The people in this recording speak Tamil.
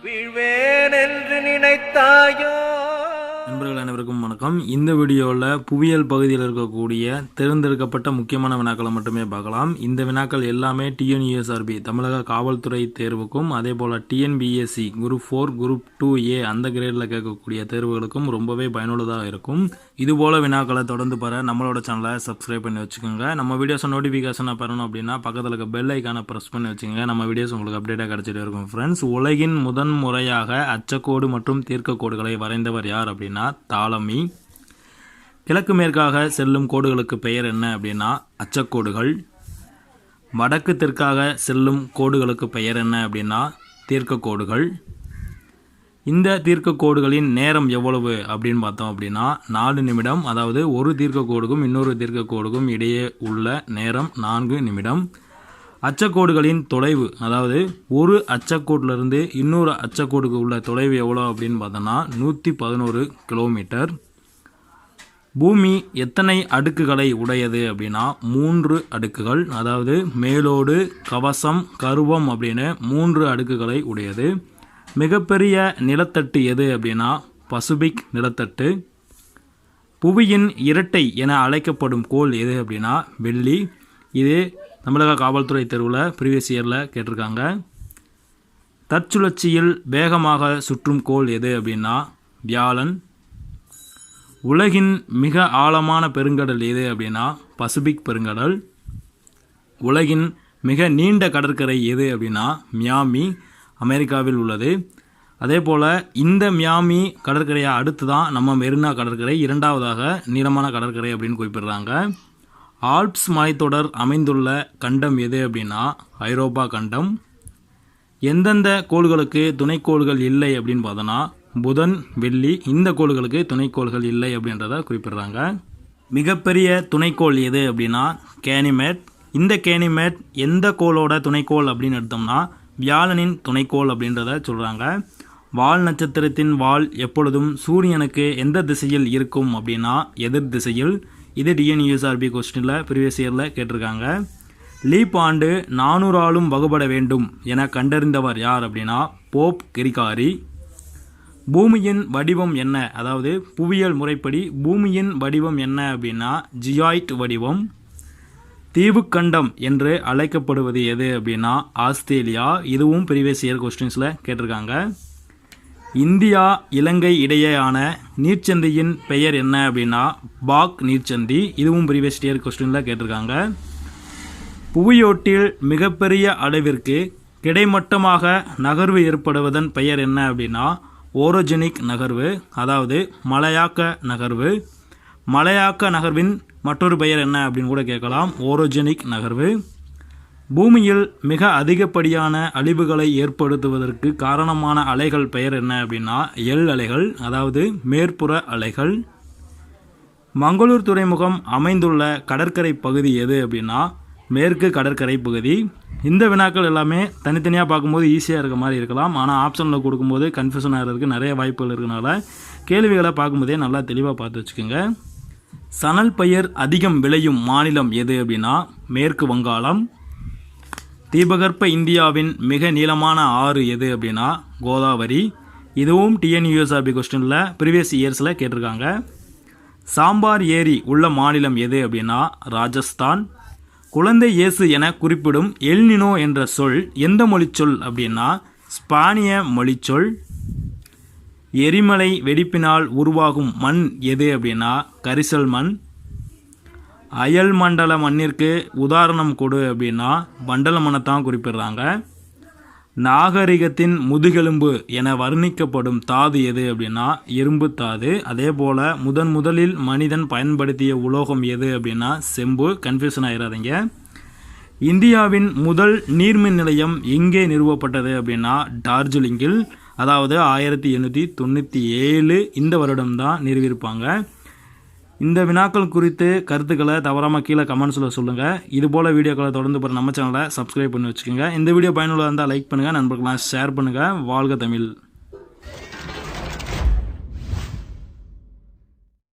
வீழ்வேன் என்று நினைத்தாயோ. நண்பர்கள் அனைவருக்கும் வணக்கம். இந்த வீடியோவில் புவியியல் பகுதியில் இருக்கக்கூடிய தேர்ந்தெடுக்கப்பட்ட முக்கியமான வினாக்களை மட்டுமே பார்க்கலாம். இந்த வினாக்கள் எல்லாமே டிஎன்யூஎஸ்ஆர்பி தமிழக காவல்துறை தேர்வுக்கும் அதே போல் டிஎன்பிஎஸ்சி குரூப் 4 குரூப் 2A அந்த கிரேடில் கேட்கக்கூடிய தேர்வுகளுக்கும் ரொம்பவே பயனுள்ளதாக இருக்கும். இதுபோல் வினாக்களை தொடர்ந்து பெற நம்மளோட சேனலை சப்ஸ்கிரைப் பண்ணி வச்சுக்கோங்க. நம்ம வீடியோஸை நோட்டிஃபிகேஷனை பெறணும் அப்படின்னா பக்கத்தில் இருக்க பெல் ஐக்கானை ப்ரெஸ் பண்ணி வச்சுக்கோங்க. நம்ம வீடியோஸ் உங்களுக்கு அப்டேட்டாக கிடச்சிட்டு இருக்கும். ஃப்ரெண்ட்ஸ், உலகின் முதன் முறையாக அச்சக்கோடு மற்றும் தீர்க்கக்கோடுகளை வரைந்தவர் யார் அப்படின்னா தாலமி. கிழக்கு மேற்காக செல்லும் கோடுகளுக்கு பெயர் என்ன அப்படின்னா அச்சக்கோடுகள். வடக்கு தெற்காக செல்லும் கோடுகளுக்கு பெயர் என்ன அப்படின்னா தீர்க்கக்கோடுகள். இந்த தீர்க்கக்கோடுகளின் நேரம் எவ்வளவு அப்படின்னு பார்த்தோம் அப்படின்னா 4 நிமிடம். அதாவது ஒரு தீர்க்கக்கோடுக்கும் இன்னொரு தீர்க்கக்கோடுக்கும் இடையே உள்ள நேரம் 4 நிமிடம். அச்சக்கோடுகளின் தொலைவு, அதாவது ஒரு அச்சக்கோட்டிலிருந்து இன்னொரு அச்சக்கோடுக்கு உள்ள தொலைவு எவ்வளோ அப்படின்னு பார்த்தோன்னா 111 கிலோமீட்டர். பூமி எத்தனை அடுக்குகளை உடையது அப்படின்னா 3 அடுக்குகள். அதாவது மேலோடு, கவசம், கருவம் அப்படின்னு 3 அடுக்குகளை உடையது. மிகப்பெரிய நிலத்தட்டு எது அப்படின்னா பசிபிக் நிலத்தட்டு. புவியின் இரட்டை என அழைக்கப்படும் கோள் எது அப்படின்னா வெள்ளி. இது தமிழக காவல்துறை தேர்வில் ப்ரீவியஸ் இயரில் கேட்டிருக்காங்க. தற்சுழற்சியில் வேகமாக சுற்றும் கோள் எது அப்படின்னா வியாழன். உலகின் மிக ஆழமான பெருங்கடல் எது அப்படின்னா பசிபிக் பெருங்கடல். உலகின் மிக நீண்ட கடற்கரை எது அப்படின்னா மியாமி, அமெரிக்காவில் உள்ளது. அதே போல் இந்த மியாமி கடற்கரையை அடுத்து தான் நம்ம மெரினா கடற்கரை இரண்டாவதாக நீளமான கடற்கரை அப்படின்னு குறிப்பிடுறாங்க. ஆல்ப்ஸ் மலைத்தொடர் அமைந்துள்ள கண்டம் எது அப்படின்னா ஐரோப்பா கண்டம். எந்தெந்த கோள்களுக்கு துணைக்கோள்கள் இல்லை அப்படின்னு பார்த்தோன்னா புதன், வெள்ளி இந்த கோள்களுக்கு துணைக்கோள்கள் இல்லை அப்படின்றத குறிப்பிடுறாங்க. மிகப்பெரிய துணைக்கோள் எது அப்படின்னா கேனிமேட். இந்த கேனிமேட் எந்த கோளோட துணைக்கோள் அப்படின்னு எடுத்தோம்னா வியாழனின் துணைக்கோள் அப்படின்றத சொல்கிறாங்க. வால் நட்சத்திரத்தின் வால் எப்பொழுதும் சூரியனுக்கு எந்த திசையில் இருக்கும் அப்படின்னா எதிர் திசையில். இது டிஎன்யூஎஸ்ஆர்பி கொஸ்டினில் ப்ரீவியஸ் இயரில் கேட்டிருக்காங்க. லீப் ஆண்டு 400ஆலும் வகுபட வேண்டும் என கண்டறிந்தவர் யார் அப்படின்னா போப் கிரிகாரி. பூமியின் வடிவம் என்ன, அதாவது புவியியல் முறைப்படி பூமியின் வடிவம் என்ன அப்படின்னா ஜியாய்ட் வடிவம். தீவுக்கண்டம் என்று அழைக்கப்படுவது எது அப்படின்னா ஆஸ்திரேலியா. இதுவும் ப்ரீவியஸ் இயர் கொஸ்டின்ஸில் கேட்டிருக்காங்க. இந்தியா இலங்கை இடையேயான நீர்ச்சந்தியின் பெயர் என்ன அப்படின்னா பாக் நீர்ச்சந்தி. இதுவும் ப்ரீவியஸ் இயர் கொஸ்டினில் கேட்டிருக்காங்க. புவியோட்டில் மிகப்பெரிய அளவிற்கு கிடைமட்டமாக நகர்வு ஏற்படுவதன் பெயர் என்ன அப்படின்னா ஓரோஜெனிக் நகர்வு, அதாவது மலையாக்க நகர்வு. மலையாக்க நகர்வின் மற்றொரு பெயர் என்ன அப்படின்னு கூட கேட்கலாம், ஓரோஜெனிக் நகர்வு. பூமியில் மிக அதிகப்படியான அழிவுகளை ஏற்படுத்துவதற்கு காரணமான அலைகள் பெயர் என்ன அப்படின்னா எல் அலைகள், அதாவது மேற்புற அலைகள். மங்களூர் துறைமுகம் அமைந்துள்ள கடற்கரை பகுதி எது அப்படின்னா மேற்கு கடற்கரை பகுதி. இந்த வினாக்கள் எல்லாமே தனித்தனியாக பார்க்கும்போது ஈஸியாக இருக்க மாதிரி இருக்கலாம், ஆனால் ஆப்ஷனில் கொடுக்கும்போது கன்ஃபியூஷன் ஆகிறதுக்கு நிறைய வாய்ப்புகள் இருக்கனால கேள்விகளை பார்க்கும்போதே நல்லா தெளிவாக பார்த்து வச்சுக்கோங்க. சணல் பயிர் அதிகம் விளையும் மாநிலம் எது அப்படின்னா மேற்கு வங்காளம். தீபகற்ப இந்தியாவின் மிக நீளமான ஆறு எது அப்படின்னா கோதாவரி. இதுவும் டிஎன்யூஎஸ்ஆர்பி கொஸ்டினில் ப்ரீவியஸ் இயர்ஸில் கேட்டிருக்காங்க. சாம்பார் ஏரி உள்ள மாநிலம் எது அப்படின்னா ராஜஸ்தான். குழந்தை இயேசு என குறிப்பிடும் எல்னினோ என்ற சொல் எந்த மொழிச்சொல் அப்படின்னா ஸ்பானிய மொழிச்சொல். எரிமலை வெடிப்பினால் உருவாகும் மண் எது அப்படின்னா கரிசல் மண். அயல் மண்டல மண்ணிற்கு உதாரணம் கொடு அப்படின்னா மண்டல மண்ணைத்தான் குறிப்பிடுறாங்க. நாகரிகத்தின் முதுகெலும்பு என வர்ணிக்கப்படும் தாது எது அப்படின்னா இரும்பு தாது. அதே போல் முதலில் மனிதன் பயன்படுத்திய உலோகம் எது அப்படின்னா செம்பு. கன்ஃபியூஷன் ஆகிடாதீங்க. இந்தியாவின் முதல் நீர்மின் நிலையம் எங்கே நிறுவப்பட்டது அப்படின்னா டார்ஜிலிங்கில். அதாவது 1897 இந்த வருடம்தான் நிறுவியிருப்பாங்க. இந்த வினாக்கள் குறித்து கருத்துக்களை தவறாமல் கீழே கமெண்ட்ஸில் சொல்லுங்கள். இதுபோல் வீடியோக்களை தொடர்ந்து போகிற நம்ம சேனலை சப்ஸ்கிரைப் பண்ணி வச்சுக்கோங்க. இந்த வீடியோ பயனுள்ளதாக இருந்தால் லைக் பண்ணுங்கள், நண்பர்களாக ஷேர் பண்ணுங்கள். வாழ்க தமிழ்.